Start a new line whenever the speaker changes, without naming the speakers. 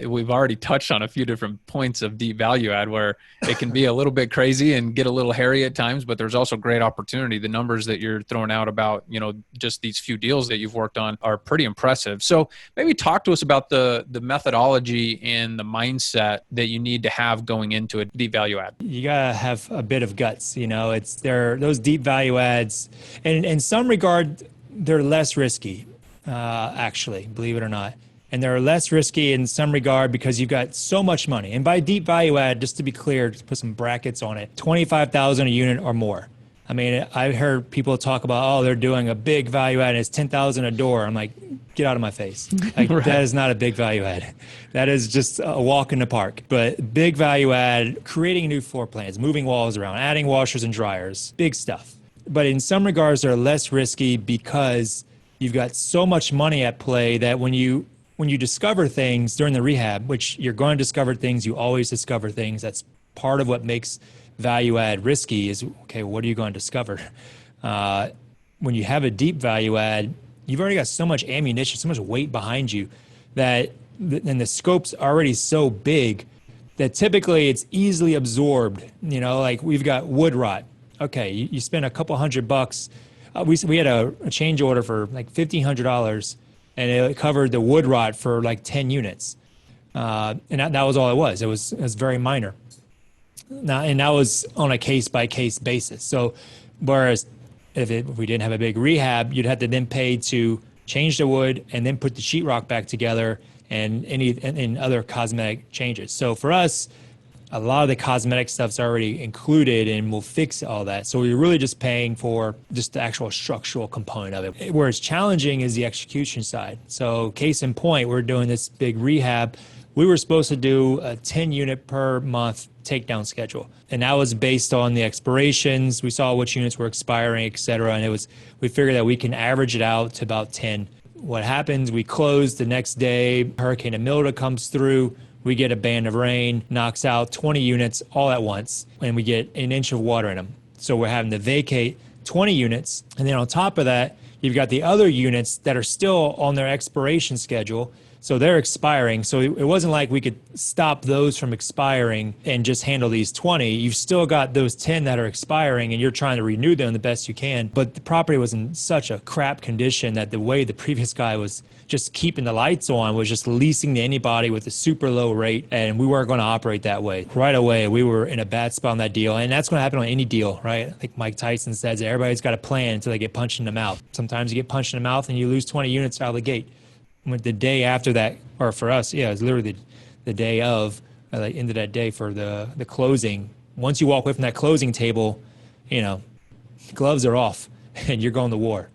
We've already touched on a few different points of deep value add where it can be a little bit crazy and get a little hairy at times, but there's also great opportunity. The numbers that you're throwing out about, just these few deals that you've worked on are pretty impressive. So maybe talk to us about the methodology and the mindset that you need to have going into a deep value add.
You gotta have a bit of guts, those deep value adds, and in some regard, they're less risky, actually, believe it or not. And they're less risky in some regard because you've got so much money. And by deep value add, just to be clear, to put some brackets on it, 25,000 a unit or more. I mean, I've heard people talk about, oh, they're doing a big value add and it's 10,000 a door. I'm like, get out of my face. Like, right. That is not a big value add. That is just a walk in the park. But big value add, creating new floor plans, moving walls around, adding washers and dryers, big stuff. But in some regards, they're less risky because you've got so much money at play that when you discover things during the rehab, which you're going to discover things, you always discover things. That's part of what makes value add risky is, okay, what are you going to discover? When you have a deep value add, you've already got so much ammunition, so much weight behind you and the scope's already so big that typically it's easily absorbed. Like we've got wood rot. Okay, you spend a couple $100. We had a change order for like $1,500. And it covered the wood rot for like 10 units. And that was all it was. It was very minor. And that was on a case-by-case basis. So whereas if we didn't have a big rehab, you'd have to then pay to change the wood and then put the sheetrock back together and other cosmetic changes. So for us, a lot of the cosmetic stuff's already included and we'll fix all that. So you're really just paying for just the actual structural component of it. Where it's challenging is the execution side. So case in point, we're doing this big rehab. We were supposed to do a 10 unit per month takedown schedule. And that was based on the expirations. We saw which units were expiring, et cetera. And we figured that we can average it out to about 10. What happens, we close the next day, Hurricane Imelda comes through. We get a band of rain, knocks out 20 units all at once, and we get an inch of water in them. So we're having to vacate 20 units. And then on top of that, you've got the other units that are still on their expiration schedule. So they're expiring. So it wasn't like we could stop those from expiring and just handle these 20. You've still got those 10 that are expiring and you're trying to renew them the best you can. But the property was in such a crap condition that the way the previous guy was just keeping the lights on was just leasing to anybody with a super low rate. And we weren't going to operate that way. Right away, we were in a bad spot on that deal. And that's going to happen on any deal, right? I think Mike Tyson says everybody's got a plan until they get punched in the mouth. Sometimes you get punched in the mouth and you lose 20 units out of the gate. The day after that, or for us, it was literally the day of, the end of that day for the closing. Once you walk away from that closing table, gloves are off and you're going to war.